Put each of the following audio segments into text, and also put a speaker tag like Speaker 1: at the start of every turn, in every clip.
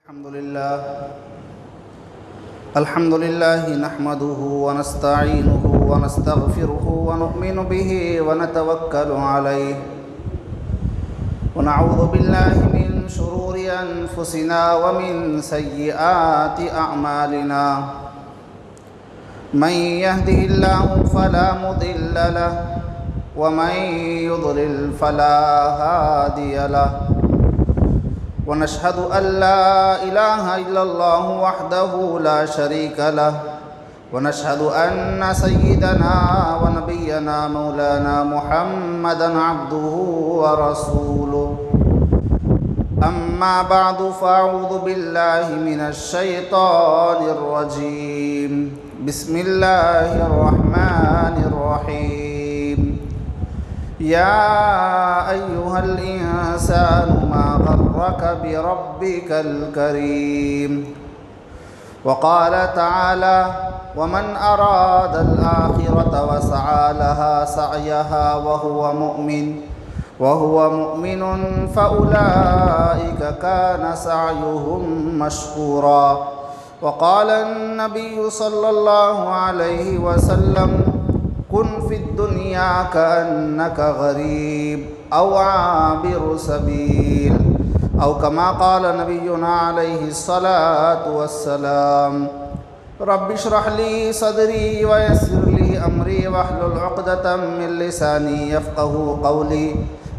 Speaker 1: الحمد لله نحمده ونستعينه ونستغفره ونؤمن به ونتوكل عليه ونعوذ بالله من شرور أنفسنا ومن سيئات أعمالنا من يهده الله فلا مضل له ومن يضلل فلا هادي له ونشهد أن لا إله إلا الله وحده لا شريك له ونشهد أن سيدنا ونبينا مولانا محمدا عبده ورسوله أما بعد فأعوذ بالله من الشيطان الرجيم بسم الله الرحمن الرحيم يا أيها الإنسان ما غرك بربك الكريم وقال تعالى ومن أراد الآخرة وسعى لها سعيها وهو مؤمن فأولئك كان سعيهم مشكورا وقال النبي صلى الله عليه وسلم كن في الدنيا كأنك غريب أو عابر سبيل أو كما قال نبينا عليه الصلاة والسلام رب اشرح لي صدري ويسر لي أمري واحلل عقدة من لساني يفقه قولي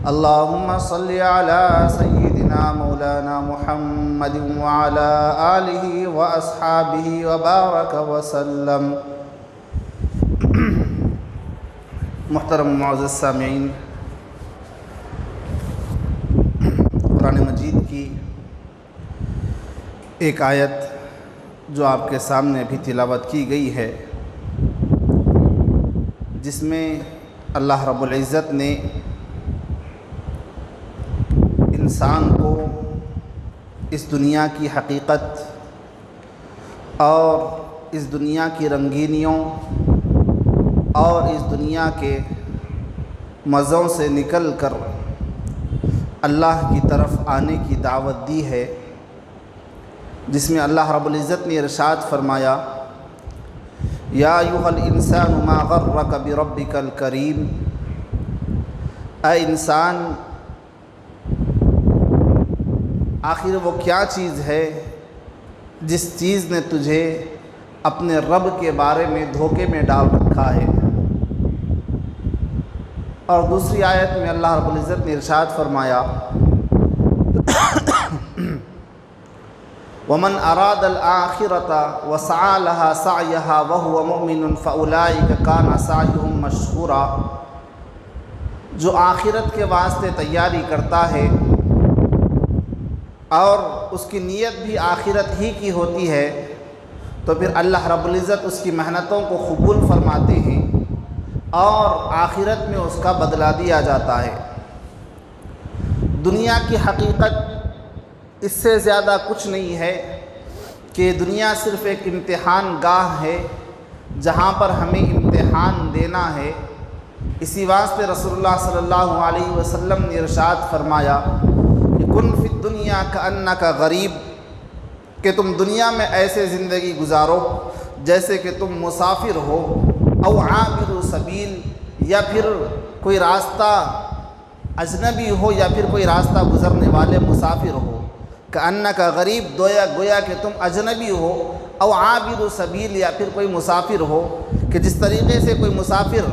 Speaker 1: اللهم صل على سيدنا مولانا محمد وعلى آله وأصحابه وبارك وسلم. محترم معزز سامعین، قرآن مجید کی ایک آیت جو آپ کے سامنے بھی تلاوت کی گئی ہے، جس میں اللہ رب العزت نے انسان کو اس دنیا کی حقیقت اور اس دنیا کی رنگینیوں اور اس دنیا کے مزوں سے نکل کر اللہ کی طرف آنے کی دعوت دی ہے، جس میں اللہ رب العزت نے ارشاد فرمایا یا ایھا الانسان ما غرک بربک الکریم، اے انسان آخر وہ کیا چیز ہے جس چیز نے تجھے اپنے رب کے بارے میں دھوکے میں ڈال رکھا ہے. اور دوسری آیت میں اللہ رب العزت نے ارشاد فرمایا وَمَنْ أَرَادَ الْآخِرَةَ وَسَعَى لَهَا سَعْيَهَا وَهُوَ مُؤْمِنٌ فَأُولَئِكَ كَانَ سَعْيُهُمْ مَشْكُورًا، جو آخرت کے واسطے تیاری کرتا ہے اور اس کی نیت بھی آخرت ہی کی ہوتی ہے، تو پھر اللہ رب العزت اس کی محنتوں کو قبول فرماتے ہیں اور آخرت میں اس کا بدلہ دیا جاتا ہے. دنیا کی حقیقت اس سے زیادہ کچھ نہیں ہے کہ دنیا صرف ایک امتحان گاہ ہے جہاں پر ہمیں امتحان دینا ہے. اسی واسطے رسول اللہ صلی اللہ علیہ وسلم نے ارشاد فرمایا کہ کن فی الدنیا کأنک غریب، کہ تم دنیا میں ایسے زندگی گزارو جیسے کہ تم مسافر ہو، او عابر سبیل، یا پھر کوئی راستہ اجنبی ہو یا پھر کوئی راستہ گزرنے والے مسافر ہو. کأنک غریب، گویا کہ تم اجنبی ہو، او عابر سبیل، یا پھر کوئی مسافر ہو، کہ جس طریقے سے کوئی مسافر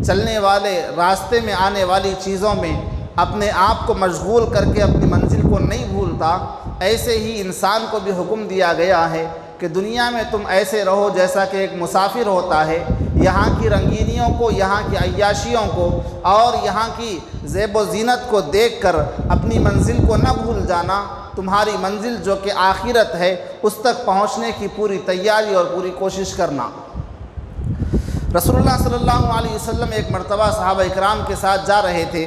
Speaker 1: چلنے والے راستے میں آنے والی چیزوں میں اپنے آپ کو مشغول کر کے اپنی منزل کو نہیں بھولتا، ایسے ہی انسان کو بھی حکم دیا گیا ہے کہ دنیا میں تم ایسے رہو جیسا کہ ایک مسافر ہوتا ہے. یہاں کی رنگینیوں کو، یہاں کی عیاشیوں کو اور یہاں کی زیب و زینت کو دیکھ کر اپنی منزل کو نہ بھول جانا. تمہاری منزل جو کہ آخرت ہے اس تک پہنچنے کی پوری تیاری اور پوری کوشش کرنا. رسول اللہ صلی اللہ علیہ وسلم ایک مرتبہ صحابہ اکرام کے ساتھ جا رہے تھے.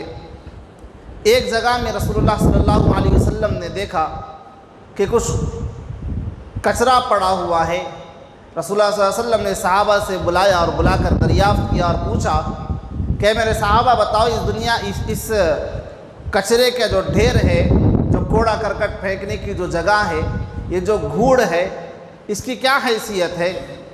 Speaker 1: ایک جگہ میں رسول اللہ صلی اللہ علیہ وسلم نے دیکھا کہ کچھ کچرا پڑا ہوا ہے. رسول اللہ صلی اللہ علیہ وسلم نے صحابہ سے بلایا اور بلا کر دریافت کیا اور پوچھا کہ میرے صحابہ بتاؤ اس کچرے کا جو ڈھیر ہے، جو کوڑا کرکٹ پھینکنے کی جو جگہ ہے، یہ جو گھوڑ ہے اس کی کیا حیثیت ہے؟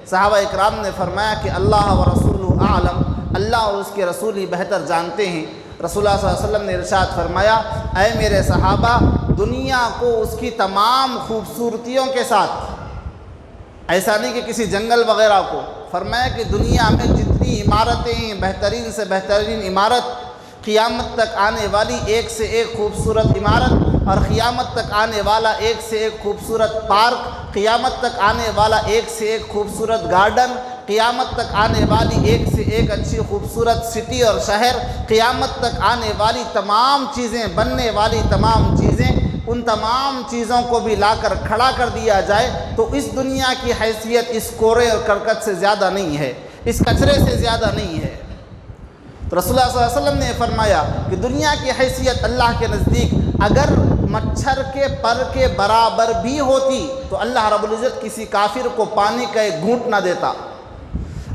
Speaker 1: صحابہ اکرام نے فرمایا کہ اللہ و رسولہ اعلم، اللہ اور اس کے رسول ہی بہتر جانتے ہیں۔ رسول اللہ صلی اللہ علیہ وسلم نے ارشاد فرمایا، اے میرے صحابہ، دنیا کو اس کی تمام خوبصورتیوں کے ساتھ، ایسا نہیں کہ کسی جنگل وغیرہ کو، فرمایا کہ دنیا میں جتنی عمارتیں ہیں، بہترین سے بہترین عمارت، قیامت تک آنے والی ایک سے ایک خوبصورت عمارت، اور قیامت تک آنے والا ایک سے ایک خوبصورت پارک، قیامت تک آنے والا ایک سے ایک خوبصورت گارڈن، قیامت تک آنے والی ایک سے ایک اچھی خوبصورت سٹی اور شہر، قیامت تک آنے والی تمام چیزیں، بننے والی تمام چیزیں، ان تمام چیزوں کو بھی لا کر کھڑا کر دیا جائے تو اس دنیا کی حیثیت اس کوڑے اور کرکٹ سے زیادہ نہیں ہے، اس کچرے سے زیادہ نہیں ہے۔ تو رسول اللہ صلی اللہ علیہ وسلم نے فرمایا کہ دنیا کی حیثیت اللہ کے نزدیک اگر مچھر کے پر کے برابر بھی ہوتی تو اللہ رب العزت کسی کافر کو پانی کا ایک گھونٹ نہ دیتا۔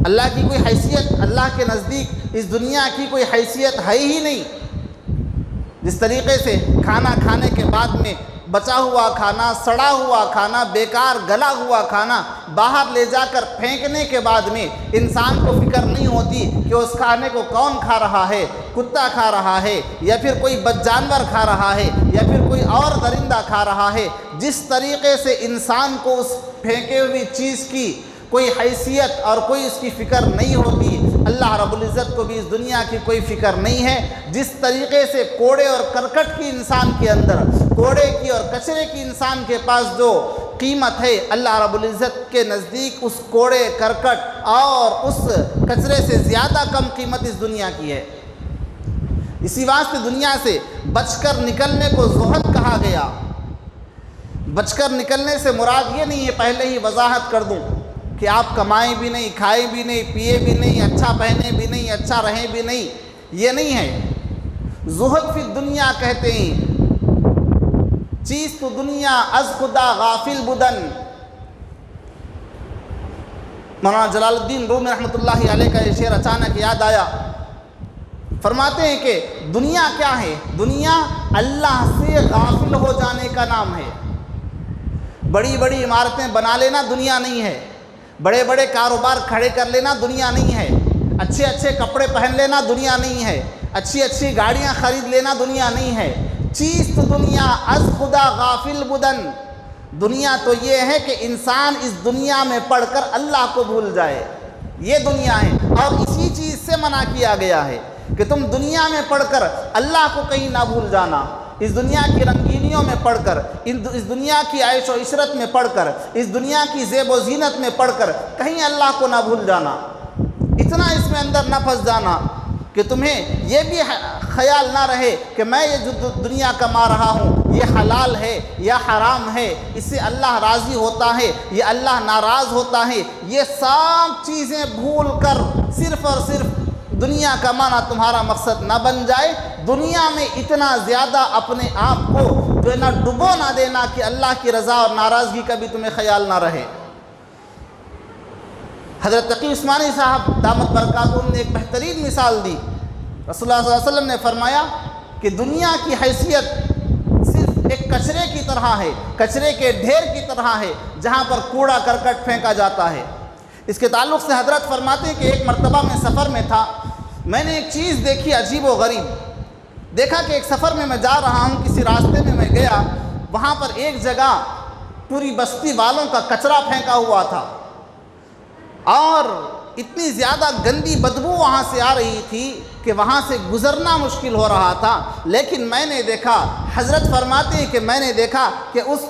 Speaker 1: اللہ کی کوئی حیثیت، اللہ کے نزدیک اس دنیا کی کوئی حیثیت ہے ہی نہیں۔ جس طریقے سے کھانا کھانے کے بعد میں بچا ہوا کھانا، سڑا ہوا کھانا، بیکار گلا ہوا کھانا باہر لے جا کر پھینکنے کے بعد میں انسان کو فکر نہیں ہوتی کہ اس کھانے کو کون کھا رہا ہے، کتا کھا رہا ہے یا پھر کوئی بد جانور کھا رہا ہے یا پھر کوئی اور درندہ کھا رہا ہے، جس طریقے سے انسان کو اس پھینکے ہوئی چیز کی کوئی حیثیت اور کوئی اس کی فکر نہیں ہوتی، اللہ رب العزت کو بھی اس دنیا کی کوئی فکر نہیں ہے۔ جس طریقے سے کوڑے اور کرکٹ کی انسان کے اندر، کوڑے کی اور کچرے کی انسان کے پاس جو قیمت ہے، اللہ رب العزت کے نزدیک اس کوڑے کرکٹ اور اس کچرے سے زیادہ کم قیمت اس دنیا کی ہے۔ اسی واسطے دنیا سے بچ کر نکلنے کو زہد کہا گیا۔ بچ کر نکلنے سے مراد یہ نہیں ہے، پہلے ہی وضاحت کر دوں، کہ آپ کمائیں بھی نہیں، کھائیں بھی نہیں، پیے بھی نہیں، اچھا پہنے بھی نہیں، اچھا رہیں بھی نہیں، یہ نہیں ہے۔ زہد فی الدنیا کہتے ہیں، چیز تو دنیا از خدا غافل بدن۔ مولانا جلال الدین رومی رحمۃ اللہ علیہ کا یہ شعر اچانک یاد آیا۔ فرماتے ہیں کہ دنیا کیا ہے؟ دنیا اللہ سے غافل ہو جانے کا نام ہے۔ بڑی بڑی عمارتیں بنا لینا دنیا نہیں ہے، بڑے بڑے کاروبار کھڑے کر لینا دنیا نہیں ہے، اچھے اچھے کپڑے پہن لینا دنیا نہیں ہے، اچھی اچھی گاڑیاں خرید لینا دنیا نہیں ہے۔ چیز تو دنیا از خدا غافل بدن، دنیا تو یہ ہے کہ انسان اس دنیا میں پڑھ کر اللہ کو بھول جائے، یہ دنیا ہے۔ اور اسی چیز سے منع کیا گیا ہے کہ تم دنیا میں پڑھ کر اللہ کو کہیں نہ بھول جانا، اس دنیا کی رنگینیوں میں پڑھ کر، اس دنیا کی عیش و عشرت میں پڑھ کر، اس دنیا کی زیب و زینت میں پڑھ کر کہیں اللہ کو نہ بھول جانا، اتنا اس میں اندر نہ پھنس جانا کہ تمہیں یہ بھی خیال نہ رہے کہ میں یہ جو دنیا کما رہا ہوں یہ حلال ہے یا حرام ہے، اس سے اللہ راضی ہوتا ہے یا اللہ ناراض ہوتا ہے، یہ سب چیزیں بھول کر صرف اور صرف دنیا کمانا تمہارا مقصد نہ بن جائے۔ دنیا میں اتنا زیادہ اپنے آپ کو جو ہے نا ڈبو نہ دینا کہ اللہ کی رضا اور ناراضگی کا بھی تمہیں خیال نہ رہے۔ حضرت تقی عثمانی صاحب دامت برکاتہم نے ایک بہترین مثال دی۔ رسول اللہ صلی اللہ علیہ وسلم نے فرمایا کہ دنیا کی حیثیت صرف ایک کچرے کی طرح ہے، کچرے کے ڈھیر کی طرح ہے جہاں پر کوڑا کرکٹ پھینکا جاتا ہے۔ اس کے تعلق سے حضرت فرماتے ہیں کہ ایک مرتبہ میں سفر میں تھا، میں نے ایک چیز دیکھی عجیب و غریب۔ دیکھا کہ ایک سفر میں جا رہا ہوں، کسی راستے میں گیا، وہاں پر ایک جگہ پوری بستی والوں کا کچرا پھینکا ہوا تھا اور اتنی زیادہ گندی بدبو وہاں سے آ رہی تھی کہ وہاں سے گزرنا مشکل ہو رہا تھا۔ لیکن میں نے دیکھا، حضرت فرماتے ہیں کہ میں نے دیکھا کہ اس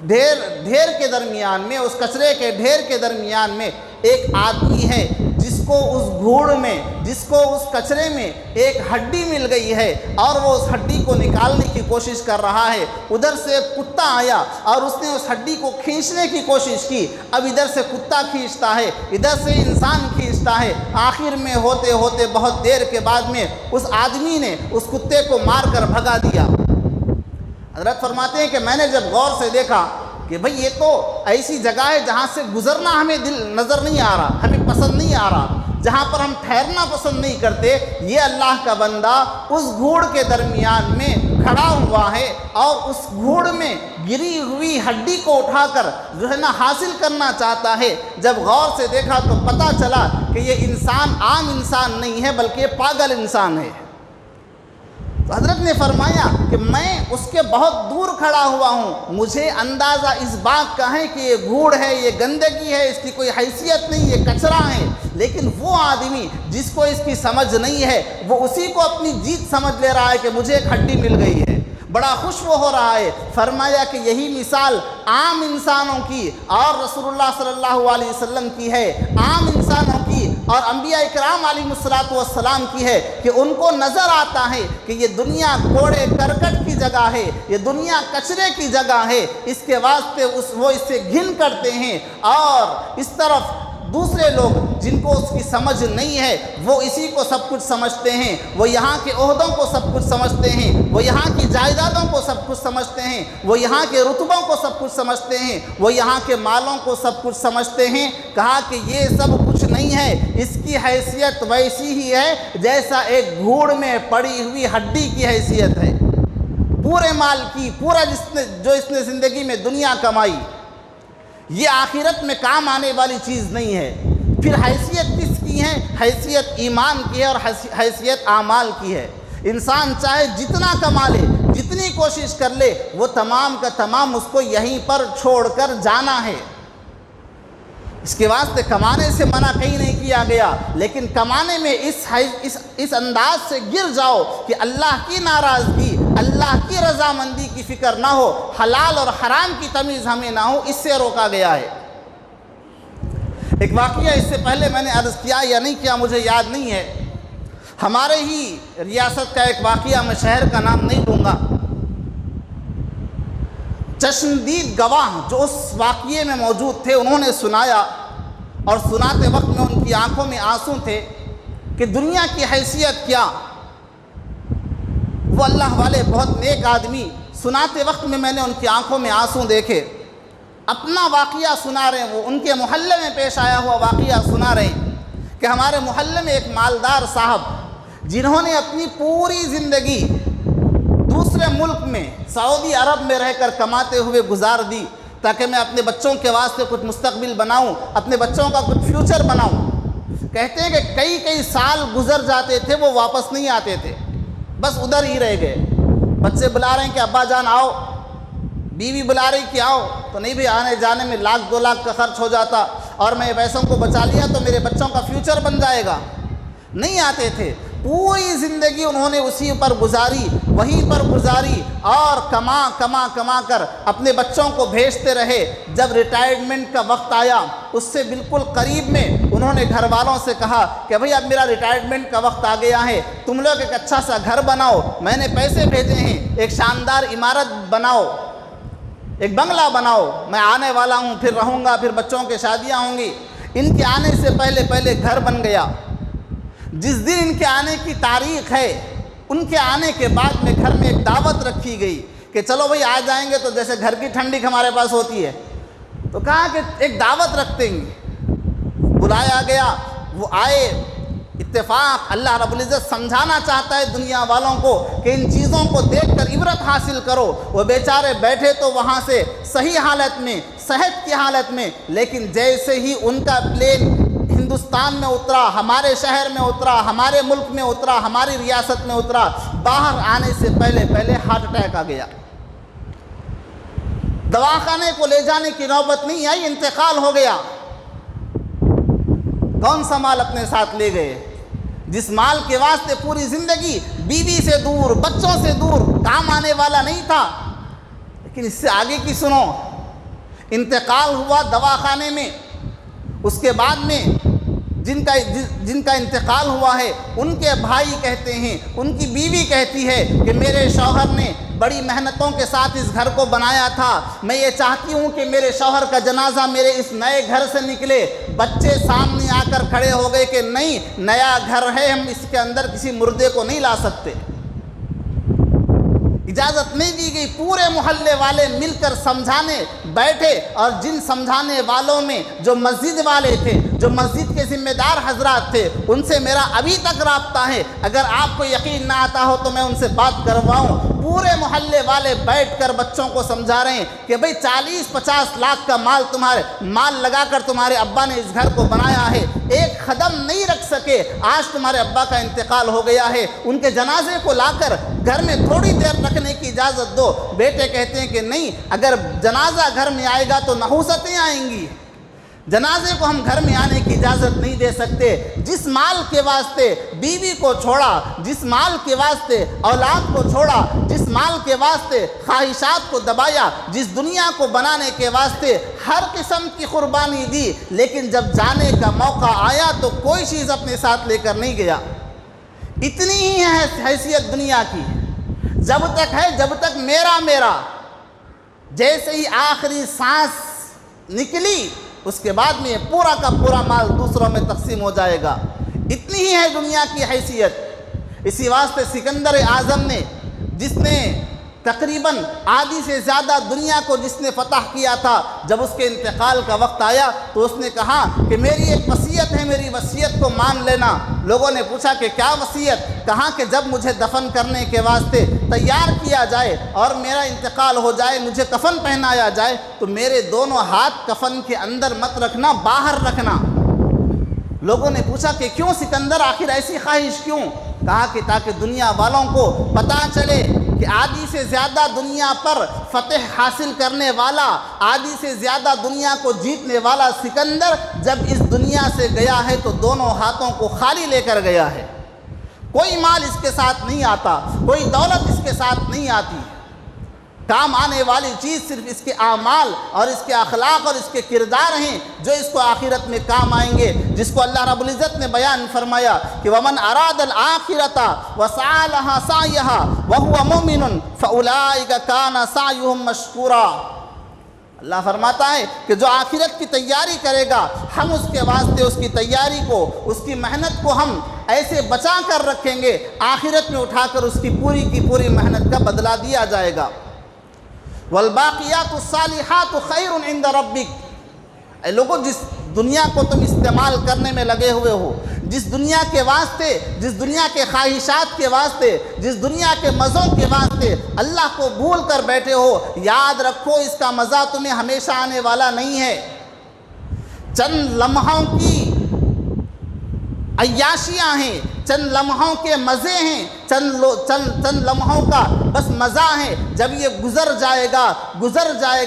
Speaker 1: ڈھیر کے درمیان میں، اس کچرے کے ڈھیر کے درمیان میں ایک آدمی ہے جس کو اس گھوڑ میں، جس کو اس کچرے میں ایک ہڈی مل گئی ہے اور وہ اس ہڈی کو نکالنے کی کوشش کر رہا ہے۔ ادھر سے ایک کتا آیا اور اس نے اس ہڈی کو کھینچنے کی کوشش کی، اب ادھر سے کتا کھینچتا ہے، ادھر سے انسان کھینچتا ہے، آخر میں ہوتے ہوتے بہت دیر کے بعد میں اس آدمی نے اس کتے کو مار کر بھگا دیا۔ حضرت فرماتے ہیں کہ میں نے جب غور سے دیکھا کہ بھئی یہ تو ایسی جگہ ہے جہاں سے گزرنا ہمیں دل نظر نہیں آ رہا، ہمیں پسند نہیں آ رہا، جہاں پر ہم ٹھہرنا پسند نہیں کرتے، یہ اللہ کا بندہ اس گھوڑ کے درمیان میں کھڑا ہوا ہے اور اس گھوڑ میں گری ہوئی ہڈی کو اٹھا کر جو ہے نا حاصل کرنا چاہتا ہے، جب غور سے دیکھا تو پتہ چلا کہ یہ انسان عام انسان نہیں ہے بلکہ پاگل انسان ہے۔ تو حضرت نے فرمایا کہ میں اس کے بہت دور کھڑا ہوا ہوں، مجھے اندازہ اس بات کا ہے کہ یہ گھوڑ ہے، یہ گندگی ہے، اس کی کوئی حیثیت نہیں، یہ کچرا ہے، لیکن وہ آدمی جس کو اس کی سمجھ نہیں ہے وہ اسی کو اپنی جیت سمجھ لے رہا ہے کہ مجھے ایک ہڈی مل گئی ہے، بڑا خوش وہ ہو رہا ہے۔ فرمایا کہ یہی مثال عام انسانوں کی اور رسول اللہ صلی اللہ علیہ وسلم کی ہے، عام انسانوں کی اور انبیاء اکرام علیہم السلام کی ہے کہ ان کو نظر آتا ہے کہ یہ دنیا کوڑے کرکٹ کی جگہ ہے، یہ دنیا کچرے کی جگہ ہے، اس کے واسطے وہ اس سے گھن کرتے ہیں، اور اس طرف دوسرے لوگ جن کو اس کی سمجھ نہیں ہے وہ اسی کو سب کچھ سمجھتے ہیں، وہ یہاں کے عہدوں کو سب کچھ سمجھتے ہیں، وہ یہاں کی جائیدادوں کو سب کچھ سمجھتے ہیں، وہ یہاں کے رتبوں کو سب کچھ سمجھتے ہیں، وہ یہاں کے مالوں کو سب کچھ سمجھتے ہیں۔ کہا کہ یہ سب کچھ نہیں ہے، اس کی حیثیت ویسی ہی ہے جیسا ایک گھوڑ میں پڑی ہوئی ہڈی کی حیثیت ہے۔ پورے مال کی پورا جو اس نے زندگی میں دنیا کمائی، یہ آخرت میں کام آنے والی چیز نہیں ہے۔ پھر حیثیت کس کی ہے؟ حیثیت ایمان کی ہے اور حیثیت اعمال کی ہے۔ انسان چاہے جتنا کما لے، جتنی کوشش کر لے، وہ تمام کا تمام اس کو یہیں پر چھوڑ کر جانا ہے۔ اس کے واسطے کمانے سے منع کہیں نہیں کیا گیا، لیکن کمانے میں اس انداز سے گر جاؤ کہ اللہ کی ناراضگی، اللہ کی رضامندی کی فکر نہ ہو، حلال اور حرام کی تمیز ہمیں نہ ہو، اس سے روکا گیا ہے۔ ایک واقعہ اس سے پہلے میں نے عرض کیا یا نہیں کیا مجھے یاد نہیں ہے، ہمارے ہی ریاست کا ایک واقعہ، میں شہر کا نام نہیں لوں گا۔ چشمدید گواہ جو اس واقعے میں موجود تھے انہوں نے سنایا، اور سناتے وقت میں ان کی آنکھوں میں آنسو تھے کہ دنیا کی حیثیت کیا۔ وہ اللہ والے بہت نیک آدمی، سناتے وقت میں نے ان کی آنکھوں میں آنسو دیکھے۔ اپنا واقعہ سنا رہے ہیں، وہ ان کے محلے میں پیش آیا ہوا واقعہ سنا رہے ہیں کہ ہمارے محلے میں ایک مالدار صاحب جنہوں نے اپنی پوری زندگی دوسرے ملک میں سعودی عرب میں رہ کر کماتے ہوئے گزار دی تاکہ میں اپنے بچوں کے واسطے کچھ مستقبل بناؤں، اپنے بچوں کا کچھ فیوچر بناؤں۔ کہتے ہیں کہ کئی سال گزر جاتے تھے، وہ واپس نہیں آتے تھے، بس ادھر ہی رہ گئے۔ بچے بلا رہے ہیں کہ ابا جان آؤ، بیوی بلا رہی کہ آؤ، تو نہیں بھی، آنے جانے میں 1,00,000 2 لاکھ کا خرچ ہو جاتا، اور میں پیسوں کو بچا لیا تو میرے بچوں کا فیوچر بن جائے گا۔ نہیں آتے تھے، پوری زندگی انہوں نے اسی پر گزاری، وہیں پر گزاری، اور کما کر اپنے بچوں کو بھیجتے رہے۔ جب ریٹائرمنٹ کا وقت آیا، اس سے بالکل قریب میں انہوں نے گھر والوں سے کہا کہ بھئی اب میرا ریٹائرمنٹ کا وقت آ گیا ہے، تم لوگ ایک اچھا سا گھر بناؤ، میں نے پیسے بھیجے ہیں، ایک شاندار عمارت بناؤ، ایک بنگلہ بناؤ، میں آنے والا ہوں، پھر رہوں گا، پھر بچوں کے شادیاں ہوں گی۔ ان کے آنے سے پہلے گھر بن گیا۔ جس دن ان کے آنے کی تاریخ ہے، ان کے آنے کے بعد میں گھر میں ایک دعوت رکھی گئی کہ چلو بھئی آ جائیں گے تو جیسے گھر کی ٹھنڈی ہمارے پاس ہوتی ہے، تو کہا کہ ایک دعوت رکھتے ہیں۔ بلایا گیا، وہ آئے۔ اتفاق اللہ رب العزت سمجھانا چاہتا ہے دنیا والوں کو کہ ان چیزوں کو دیکھ کر عبرت حاصل کرو۔ وہ بیچارے بیٹھے تو وہاں سے صحیح حالت میں، صحت کی حالت میں، لیکن جیسے ہی ان کا پلین ہندوستان میں اترا، ہمارے شہر میں اترا، ہمارے ملک میں اترا، ہماری ریاست میں اترا، باہر آنے سے پہلے ہارٹ اٹیک آ گیا۔ دواخانے کو لے جانے کی نوبت نہیں آئی، انتقال ہو گیا۔ کون سا مال اپنے ساتھ لے گئے؟ جس مال کے واسطے پوری زندگی بیوی سے دور، بچوں سے دور، کام آنے والا نہیں تھا۔ لیکن اس سے آگے کی سنو، انتقال ہوا دواخانے میں۔ اس کے بعد میں جن کا انتقال ہوا ہے، ان کے بھائی کہتے ہیں، ان کی بیوی کہتی ہے کہ میرے شوہر نے بڑی محنتوں کے ساتھ اس گھر کو بنایا تھا، میں یہ چاہتی ہوں کہ میرے شوہر کا جنازہ میرے اس نئے گھر سے نکلے۔ بچے سامنے آ کر کھڑے ہو گئے کہ نہیں، نیا گھر ہے، ہم اس کے اندر کسی مردے کو نہیں لا سکتے۔ اجازت نہیں دی گئی۔ پورے محلے والے مل کر سمجھانے بیٹھے، اور جن سمجھانے والوں میں جو مسجد والے تھے، جو مسجد کے ذمہ دار حضرات تھے، ان سے میرا ابھی تک رابطہ ہے۔ اگر آپ کو یقین نہ آتا ہو تو میں ان سے بات کرواؤں۔ پورے محلے والے بیٹھ کر بچوں کو سمجھا رہے ہیں کہ بھئی 40-50 لاکھ کا مال لگا کر تمہارے ابا نے اس گھر کو بنایا ہے، ایک قدم نہیں رکھ سکے، آج تمہارے ابا کا انتقال ہو گیا ہے، ان کے جنازے کو لا کر گھر میں تھوڑی دیر رکھنے کی اجازت دو۔ بیٹے کہتے ہیں کہ نہیں، اگر جنازہ گھر میں آئے گا تو نحوستیں آئیں گی، جنازے کو ہم گھر میں آنے کی اجازت نہیں دے سکتے۔ جس مال کے واسطے بیوی کو چھوڑا، جس مال کے واسطے اولاد کو چھوڑا، جس مال کے واسطے خواہشات کو دبایا، جس دنیا کو بنانے کے واسطے ہر قسم کی قربانی دی، لیکن جب جانے کا موقع آیا تو کوئی چیز اپنے ساتھ لے کر نہیں گیا۔ اتنی ہی ہے حیثیت دنیا کی، جب تک ہے، جب تک میرا، جیسے ہی آخری سانس نکلی اس کے بعد میں پورا کا پورا مال دوسروں میں تقسیم ہو جائے گا۔ اتنی ہی ہے دنیا کی حیثیت۔ اسی واسطے سکندر اعظم نے، جس نے تقریباً آدھی سے زیادہ دنیا کو جس نے فتح کیا تھا، جب اس کے انتقال کا وقت آیا تو اس نے کہا کہ میری ایک وصیت ہے، میری وصیت کو مان لینا۔ لوگوں نے پوچھا کہ کیا وصیت؟ کہا کہ جب مجھے دفن کرنے کے واسطے تیار کیا جائے اور میرا انتقال ہو جائے، مجھے کفن پہنایا جائے تو میرے دونوں ہاتھ کفن کے اندر مت رکھنا، باہر رکھنا۔ لوگوں نے پوچھا کہ کیوں سکندر، آخر ایسی خواہش کیوں؟ کہا کہ تاکہ دنیا والوں کو پتہ چلے کہ آدھی سے زیادہ دنیا پر فتح حاصل کرنے والا، آدھی سے زیادہ دنیا کو جیتنے والا سکندر جب اس دنیا سے گیا ہے تو دونوں ہاتھوں کو خالی لے کر گیا ہے۔ کوئی مال اس کے ساتھ نہیں آتا، کوئی دولت اس کے ساتھ نہیں آتی۔ کام آنے والی چیز صرف اس کے اعمال اور اس کے اخلاق اور اس کے کردار ہیں جو اس کو آخرت میں کام آئیں گے، جس کو اللہ رب العزت نے بیان فرمایا کہ وَمَنْ أَرَادَ الْآخِرَةَ وَسَعَى لَهَا سَعْيَهَا وَهُوَ مُؤْمِنٌ فَأُولَٰئِكَ كَانَ سَعْيُهُمْ مَشْكُورًا۔ اللہ فرماتا ہے کہ جو آخرت کی تیاری کرے گا، ہم اس کے واسطے اس کی تیاری کو، اس کی محنت کو ہم ایسے بچا کر رکھیں گے، آخرت میں اٹھا کر اس کی پوری محنت کا بدلہ دیا جائے گا۔ والباقیات الصالحات خیر عند ربک۔ اے لوگوں، جس دنیا کو تم استعمال کرنے میں لگے ہوئے ہو، جس دنیا کے واسطے، جس دنیا کے خواہشات کے واسطے، جس دنیا کے مزوں کے واسطے اللہ کو بھول کر بیٹھے ہو، یاد رکھو اس کا مزہ تمہیں ہمیشہ آنے والا نہیں ہے۔ چند لمحوں کی عیاشیاں ہیں، چند لمحوں کے مزے ہیں، چند لمحوں کا بس مزہ ہے، جب یہ گزر جائے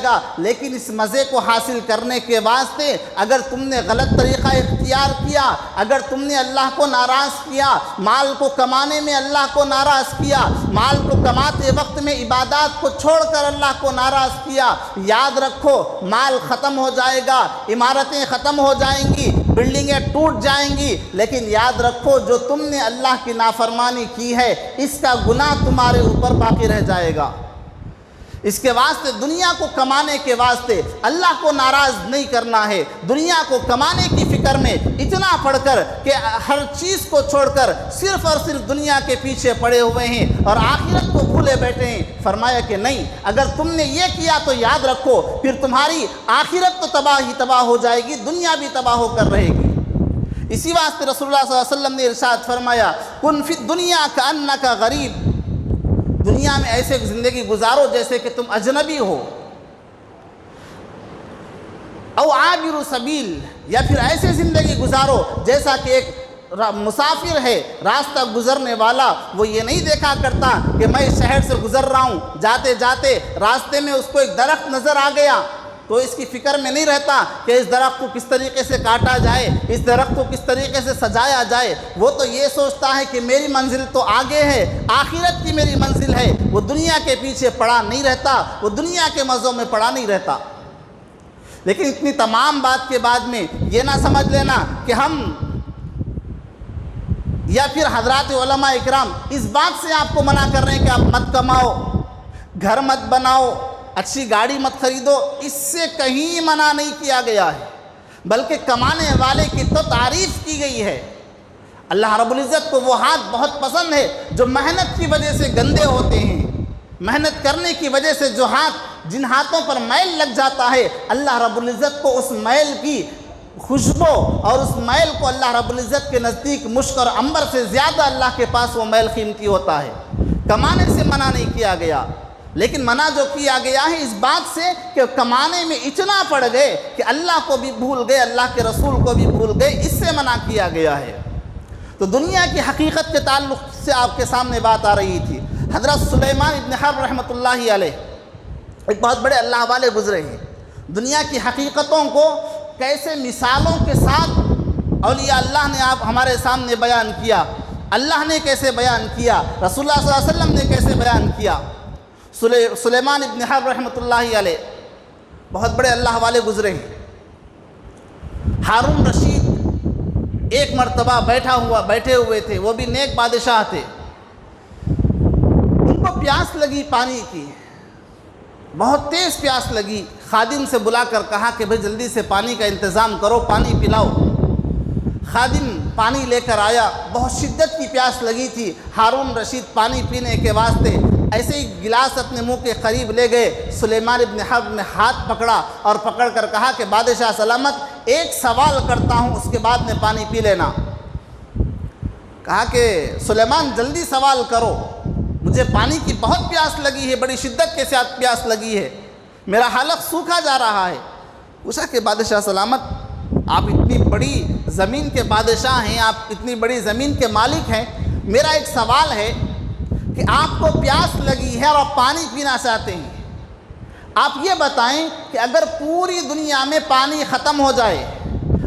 Speaker 1: گا، لیکن اس مزے کو حاصل کرنے کے واسطے اگر تم نے غلط طریقہ اختیار کیا، اگر تم نے اللہ کو ناراض کیا، مال کو کمانے میں اللہ کو ناراض کیا، مال کو کماتے وقت میں عبادات کو چھوڑ کر اللہ کو ناراض کیا، یاد رکھو مال ختم ہو جائے گا، عمارتیں ختم ہو جائیں گی، بلڈنگیں ٹوٹ جائیں گی، لیکن یاد رکھو جو تم نے اللہ کی نافرمانی کی ہے اس کا گناہ تمہارے اوپر باقی رہ جائے گا۔ اس کے واسطے دنیا کو کمانے کے واسطے اللہ کو ناراض نہیں کرنا ہے، دنیا کو کمانے کی فکر میں اتنا پڑ کر کہ ہر چیز کو چھوڑ کر صرف اور صرف دنیا کے پیچھے پڑے ہوئے ہیں اور آخرت کو بھولے بیٹھے ہیں۔ فرمایا کہ نہیں، اگر تم نے یہ کیا تو یاد رکھو پھر تمہاری آخرت تو تباہ ہو جائے گی، دنیا بھی تباہ ہو کر رہے گی۔ اسی واسطے رسول اللہ صلی اللہ علیہ وسلم نے ارشاد فرمایا کن فی الدنیا کأنک غریب، دنیا میں ایسے زندگی گزارو جیسے کہ تم اجنبی ہو، او عابر سبیل، یا پھر ایسے زندگی گزارو جیسا کہ ایک مسافر ہے، راستہ گزرنے والا، وہ یہ نہیں دیکھا کرتا کہ میں اس شہر سے گزر رہا ہوں، جاتے جاتے راستے میں اس کو ایک درخت نظر آ گیا تو اس کی فکر میں نہیں رہتا کہ اس درخت کو کس طریقے سے کاٹا جائے، اس درخت کو کس طریقے سے سجایا جائے، وہ تو یہ سوچتا ہے کہ میری منزل تو آگے ہے، آخرت کی میری منزل ہے، وہ دنیا کے پیچھے پڑا نہیں رہتا، وہ دنیا کے مزوں میں پڑا نہیں رہتا۔ لیکن اتنی تمام بات کے بعد میں یہ نہ سمجھ لینا کہ ہم یا پھر حضرات علماء اکرام اس بات سے آپ کو منع کر رہے ہیں کہ آپ مت کماؤ، گھر مت بناؤ، اچھی گاڑی مت خریدو، اس سے کہیں منع نہیں کیا گیا ہے، بلکہ کمانے والے کی تو تعریف کی گئی ہے۔ اللہ رب العزت کو وہ ہاتھ بہت پسند ہے جو محنت کی وجہ سے گندے ہوتے ہیں، محنت کرنے کی وجہ سے جو جن ہاتھوں پر میل لگ جاتا ہے، اللہ رب العزت کو اس میل کی خوشبو اور اس میل کو اللہ رب العزت کے نزدیک مشک اور عنبر سے زیادہ اللہ کے پاس وہ میل قیمتی ہوتا ہے۔ کمانے سے منع نہیں کیا گیا، لیکن منع جو کیا گیا ہے اس بات سے کہ کمانے میں اتنا پڑ گئے کہ اللہ کو بھی بھول گئے، اللہ کے رسول کو بھی بھول گئے، اس سے منع کیا گیا ہے۔ تو دنیا کی حقیقت کے تعلق سے آپ کے سامنے بات آ رہی تھی۔ حضرت سلیمان ابن حرب رحمۃ اللہ علیہ ایک بہت بڑے اللہ والے گزرے ہیں، دنیا کی حقیقتوں کو کیسے مثالوں کے ساتھ اولیاء اللہ نے آپ ہمارے سامنے بیان کیا، اللہ نے کیسے بیان کیا، رسول اللہ صلی اللہ علیہ وسلم نے کیسے بیان کیا۔ سلیمان ابن حرب رحمۃ اللہ علیہ بہت بڑے اللہ والے گزرے ہیں۔ ہارون رشید ایک مرتبہ بیٹھے ہوئے تھے، وہ بھی نیک بادشاہ تھے، ان کو پیاس لگی پانی کی، بہت تیز پیاس لگی، خادم سے بلا کر کہا کہ بھئی جلدی سے پانی کا انتظام کرو، پانی پلاؤ۔ خادم پانی لے کر آیا، بہت شدت کی پیاس لگی تھی، ہارون رشید پانی پینے کے واسطے ایسے ہی گلاس اپنے منہ کے قریب لے گئے، سلیمان ابن حرب نے ہاتھ پکڑا اور پکڑ کر کہا کہ بادشاہ سلامت ایک سوال کرتا ہوں، اس کے بعد میں پانی پی لینا۔ کہا کہ سلیمان جلدی سوال کرو، مجھے پانی کی بہت پیاس لگی ہے، بڑی شدت کے ساتھ پیاس لگی ہے، میرا حلق سوکھا جا رہا ہے۔ پوچھا کہ بادشاہ سلامت آپ اتنی بڑی زمین کے بادشاہ ہیں، آپ اتنی بڑی زمین کے مالک ہیں، میرا ایک سوال ہے کہ آپ کو پیاس لگی ہے اور آپ پانی پینا چاہتے ہیں، آپ یہ بتائیں کہ اگر پوری دنیا میں پانی ختم ہو جائے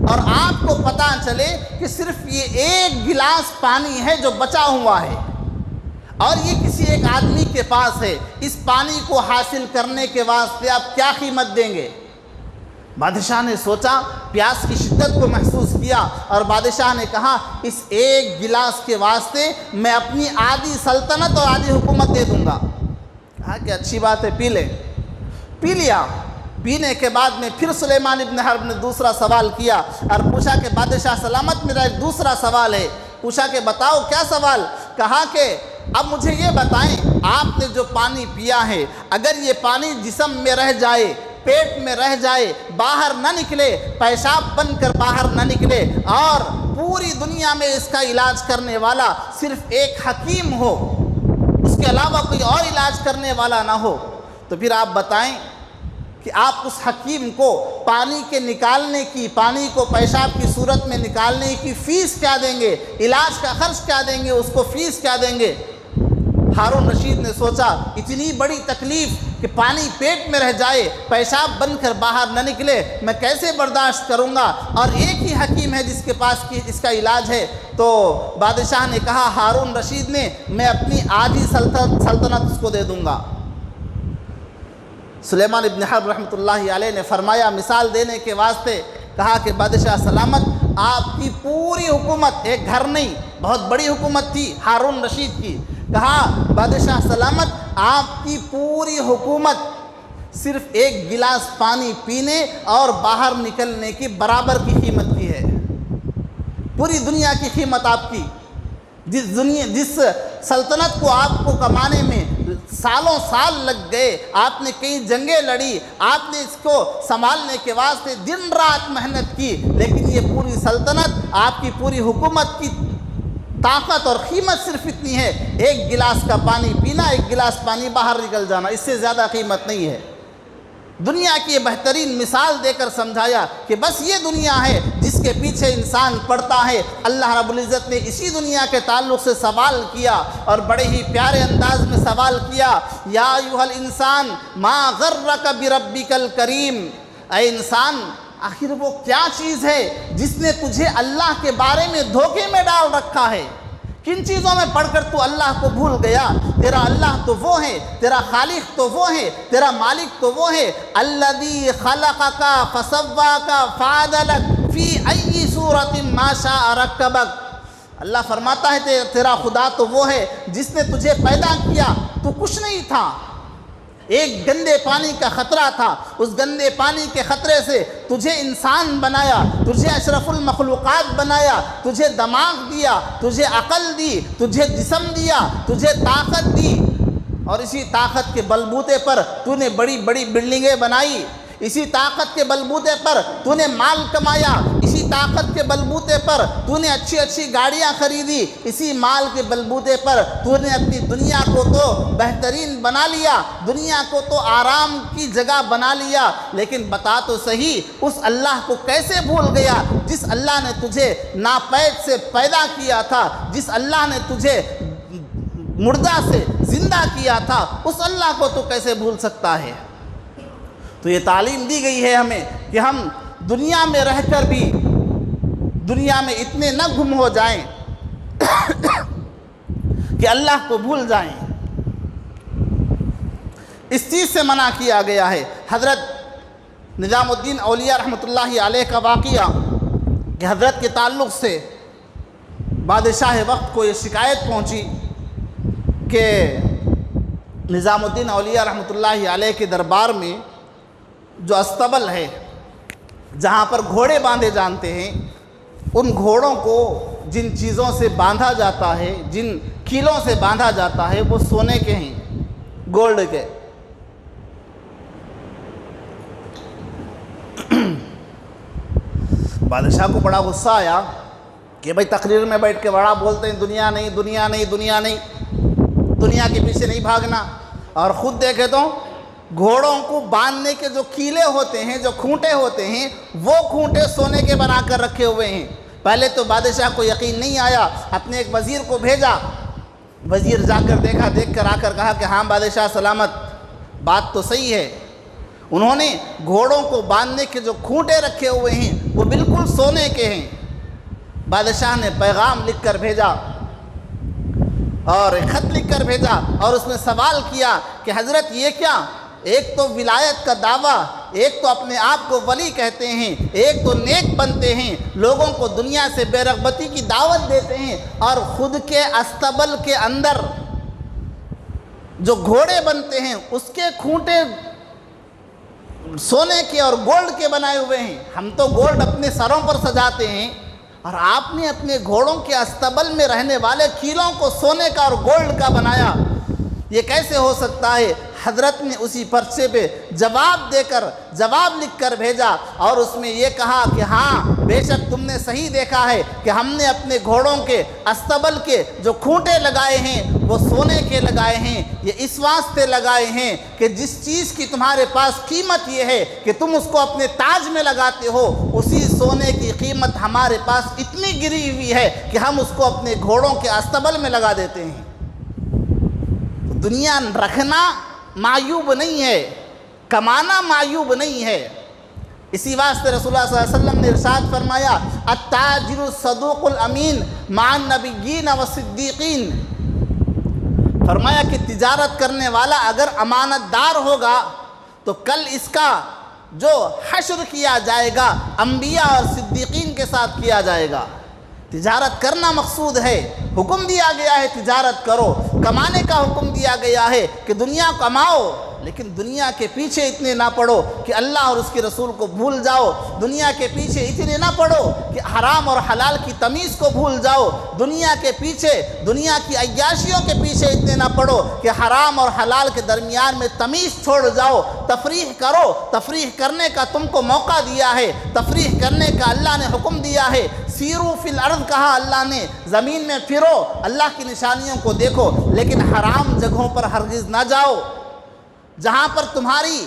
Speaker 1: اور آپ کو پتہ چلے کہ صرف یہ ایک گلاس پانی ہے جو بچا ہوا ہے اور یہ کسی ایک آدمی کے پاس ہے، اس پانی کو حاصل کرنے کے واسطے آپ کیا قیمت دیں گے؟ بادشاہ نے سوچا، پیاس کی شدت کو محسوس کیا اور بادشاہ نے کہا اس ایک گلاس کے واسطے میں اپنی آدھی سلطنت اور آدھی حکومت دے دوں گا۔ کہا کہ اچھی بات ہے، پی لیں۔ پی لیا۔ پینے کے بعد میں پھر سلیمان ابن حرب نے دوسرا سوال کیا اور پوچھا کہ بادشاہ سلامت میرا ایک دوسرا سوال ہے۔ پوچھا کہ بتاؤ کیا سوال؟ کہا کہ اب مجھے یہ بتائیں آپ نے جو پانی پیا ہے اگر یہ پانی جسم میں رہ جائے، پیٹ میں رہ جائے، باہر نہ نکلے، پیشاب بن کر باہر نہ نکلے اور پوری دنیا میں اس کا علاج کرنے والا صرف ایک حکیم ہو، اس کے علاوہ کوئی اور علاج کرنے والا نہ ہو، تو پھر آپ بتائیں کہ آپ اس حکیم کو پانی کے نکالنے کی، پانی کو پیشاب کی صورت میں نکالنے کی فیس کیا دیں گے، علاج کا خرچ کیا دیں گے، اس کو فیس کیا دیں گے؟ ہارون رشید نے سوچا اتنی بڑی تکلیف کہ پانی پیٹ میں رہ جائے، پیشاب بن کر باہر نہ نکلے، میں کیسے برداشت کروں گا، اور ایک ہی حکیم ہے جس کے پاس اس کا علاج ہے۔ تو بادشاہ نے کہا، ہارون رشید نے، میں اپنی آدھی سلطنت اس کو دے دوں گا۔ سلیمان ابن حرب رحمۃ اللہ علیہ نے فرمایا مثال دینے کے واسطے، کہا کہ بادشاہ سلامت آپ کی پوری حکومت، ایک گھر نہیں بہت بڑی حکومت تھی ہارون رشید کی، کہا بادشاہ سلامت آپ کی پوری حکومت صرف ایک گلاس پانی پینے اور باہر نکلنے کی برابر کی قیمت کی ہے، پوری دنیا کی قیمت آپ کی، جس سلطنت کو آپ کو کمانے میں سالوں سال لگ گئے، آپ نے کئی جنگیں لڑی، آپ نے اس کو سنبھالنے کے واسطے دن رات محنت کی، لیکن یہ پوری سلطنت، آپ کی پوری حکومت کی طاقت اور قیمت صرف اتنی ہے، ایک گلاس کا پانی پینا، ایک گلاس پانی باہر نکل جانا، اس سے زیادہ قیمت نہیں ہے۔ دنیا کی یہ بہترین مثال دے کر سمجھایا کہ بس یہ دنیا ہے جس کے پیچھے انسان پڑتا ہے۔ اللہ رب العزت نے اسی دنیا کے تعلق سے سوال کیا اور بڑے ہی پیارے انداز میں سوال کیا، یا ایھا الانسان ما غرک بربک الکریم، اے انسان آخر وہ کیا چیز ہے جس نے تجھے اللہ کے بارے میں دھوکے میں ڈال رکھا ہے؟ کن چیزوں میں پڑھ کر تو اللہ کو بھول گیا؟ تیرا اللہ تو وہ ہے، تیرا خالق تو وہ ہے، تیرا مالک تو وہ ہے، الذی خلقک فسواک فعدلک فی ای صورت ما شاء رکبک۔ اللہ فرماتا ہے تیرا خدا تو وہ ہے جس نے تجھے پیدا کیا، تو کچھ نہیں تھا، ایک گندے پانی کا خطرہ تھا، اس گندے پانی کے خطرے سے تجھے انسان بنایا، تجھے اشرف المخلوقات بنایا، تجھے دماغ دیا، تجھے عقل دی، تجھے جسم دیا، تجھے طاقت دی، اور اسی طاقت کے بلبوتے پر تو نے بڑی بڑی بلڈنگیں بنائی، اسی طاقت کے بلبوتے پر تو نے مال کمایا، اسی طاقت کے بلبوتے پر تو نے اچھی اچھی گاڑیاں خریدی، اسی مال کے بلبوتے پر تو نے اپنی دنیا کو تو بہترین بنا لیا، دنیا کو تو آرام کی جگہ بنا لیا، لیکن بتا تو صحیح اس اللہ کو کیسے بھول گیا جس اللہ نے تجھے ناپید سے پیدا کیا تھا، جس اللہ نے تجھے مردہ سے زندہ کیا تھا، اس اللہ کو تو کیسے بھول سکتا ہے؟ تو یہ تعلیم دی گئی ہے ہمیں کہ ہم دنیا میں رہ کر بھی دنیا میں اتنے نہ گم ہو جائیں کہ اللہ کو بھول جائیں۔ اس چیز سے منع کیا گیا ہے۔ حضرت نظام الدین اولیاء رحمۃ اللہ علیہ کا واقعہ کہ حضرت کے تعلق سے بادشاہ وقت کو یہ شکایت پہنچی کہ نظام الدین اولیاء رحمۃ اللہ علیہ کے دربار میں جو استبل ہے، جہاں پر گھوڑے باندھے جانتے ہیں، ان گھوڑوں کو جن چیزوں سے باندھا جاتا ہے، جن کیلوں سے باندھا جاتا ہے، وہ سونے کے ہیں، گولڈ کے۔ بادشاہ کو بڑا غصہ آیا کہ بھائی تقریر میں بیٹھ کے بڑا بولتے ہیں دنیا نہیں دنیا نہیں دنیا نہیں، دنیا کے پیچھے نہیں بھاگنا، اور خود دیکھے تو گھوڑوں کو باندھنے کے جو کیلے ہوتے ہیں، جو کھونٹے ہوتے ہیں، وہ کھونٹے سونے کے بنا کر رکھے ہوئے ہیں۔ پہلے تو بادشاہ کو یقین نہیں آیا، اپنے ایک وزیر کو بھیجا، وزیر جا کر دیکھا، دیکھ کر آ کر کہا کہ ہاں بادشاہ سلامت، بات تو صحیح ہے، انہوں نے گھوڑوں کو باندھنے کے جو کھونٹے رکھے ہوئے ہیں وہ بالکل سونے کے ہیں۔ بادشاہ نے پیغام لکھ کر بھیجا اور خط لکھ کر بھیجا اور اس میں سوال کیا کہ حضرت یہ کیا؟ ایک تو ولایت کا دعویٰ، ایک تو اپنے آپ کو ولی کہتے ہیں، ایک تو نیک بنتے ہیں، لوگوں کو دنیا سے بے رغبتی کی دعوت دیتے ہیں، اور خود کے استبل کے اندر جو گھوڑے بنتے ہیں اس کے کھونٹے سونے کے اور گولڈ کے بنائے ہوئے ہیں۔ ہم تو گولڈ اپنے سروں پر سجاتے ہیں، اور آپ نے اپنے گھوڑوں کے استبل میں رہنے والے کیلوں کو سونے کا اور گولڈ کا بنایا، یہ کیسے ہو سکتا ہے؟ حضرت نے اسی پرچے پہ جواب لکھ کر بھیجا، اور اس میں یہ کہا کہ ہاں بے شک تم نے صحیح دیکھا ہے کہ ہم نے اپنے گھوڑوں کے استبل کے جو کھونٹے لگائے ہیں وہ سونے کے لگائے ہیں، یہ اس واسطے لگائے ہیں کہ جس چیز کی تمہارے پاس قیمت یہ ہے کہ تم اس کو اپنے تاج میں لگاتے ہو، اسی سونے کی قیمت ہمارے پاس اتنی گری ہوئی ہے کہ ہم اس کو اپنے گھوڑوں کے استبل میں لگا دیتے ہیں۔ دنیا رکھنا معیوب نہیں ہے، کمانا معیوب نہیں ہے۔ اسی واسطے رسول اللہ صلی اللہ علیہ وسلم نے ارشاد فرمایا التاجر الصدوق الامین مع النبیین والصدیقین، فرمایا کہ تجارت کرنے والا اگر امانت دار ہوگا تو کل اس کا جو حشر کیا جائے گا انبیاء اور صدیقین کے ساتھ کیا جائے گا۔ تجارت کرنا مقصود ہے، حکم دیا گیا ہے تجارت کرو، کمانے کا حکم دیا گیا ہے کہ دنیا کماؤ، لیکن دنیا کے پیچھے اتنے نہ پڑو کہ اللہ اور اس کے رسول کو بھول جاؤ، دنیا کے پیچھے اتنے نہ پڑو کہ حرام اور حلال کی تمیز کو بھول جاؤ، دنیا کے پیچھے دنیا کی عیاشیوں کے پیچھے اتنے نہ پڑو کہ حرام اور حلال کے درمیان میں تمیز چھوڑ جاؤ۔ تفریح کرو، تفریح کرنے کا تم کو موقع دیا ہے، تفریح کرنے کا اللہ نے حکم دیا ہے۔ سیرو فی الارض کہا اللہ نے، زمین میں پھرو، اللہ کی نشانیوں کو دیکھو، لیکن حرام جگہوں پر ہرگز نہ جاؤ، جہاں پر تمہاری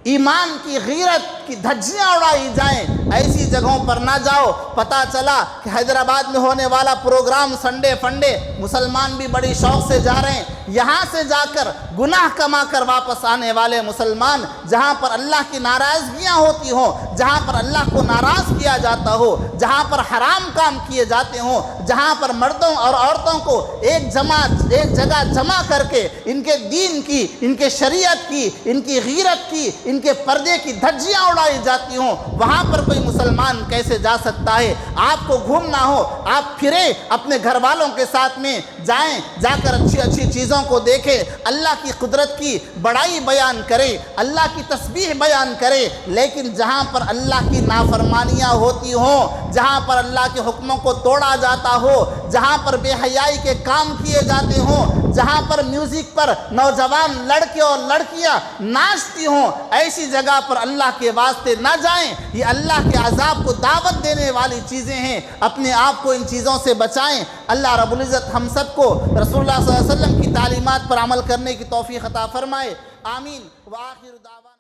Speaker 1: ایمان کی غیرت کی دھجیاں اڑائی جائیں، ایسی جگہوں پر نہ جاؤ۔ پتہ چلا کہ حیدرآباد میں ہونے والا پروگرام سنڈے فنڈے مسلمان بھی بڑی شوق سے جا رہے ہیں، یہاں سے جا کر گناہ کما کر واپس آنے والے مسلمان، جہاں پر اللہ کی ناراضگیاں ہوتی ہوں، جہاں پر اللہ کو ناراض کیا جاتا ہو، جہاں پر حرام کام کیے جاتے ہوں، جہاں پر مردوں اور عورتوں کو ایک جگہ جمع کر کے ان کے دین کی، ان کے شریعت کی، ان کی غیرت کی، ان کے پردے کی دھجیاں اڑائی جاتی ہوں، وہاں پر کوئی مسلمان کیسے جا سکتا ہے؟ آپ کو گھومنا ہو، آپ پھریں، اپنے گھر والوں کے ساتھ میں جائیں، جا کر اچھی اچھی چیزوں کو دیکھیں، اللہ کی قدرت کی بڑائی بیان کریں، اللہ کی تسبیح بیان کریں، لیکن جہاں پر اللہ کی نافرمانیاں ہوتی ہوں، جہاں پر اللہ کے حکموں کو توڑا جاتا ہو، جہاں پر بے حیائی کے کام کیے جاتے ہوں، ہوں، جہاں پر میوزک پر نوجوان لڑکے اور لڑکیاں ناچتی ہوں، ایسی جگہ پر اللہ کے واسطے نہ جائیں، یہ اللہ کے عذاب کو دعوت دینے والی چیزیں ہیں، اپنے آپ کو ان چیزوں سے بچائیں۔ اللہ رب العزت ہم سب کو رسول اللہ صلی اللہ علیہ وسلم کی تعلیمات پر عمل کرنے کی توفیق عطا فرمائے، آمین۔ وآخر دعوانا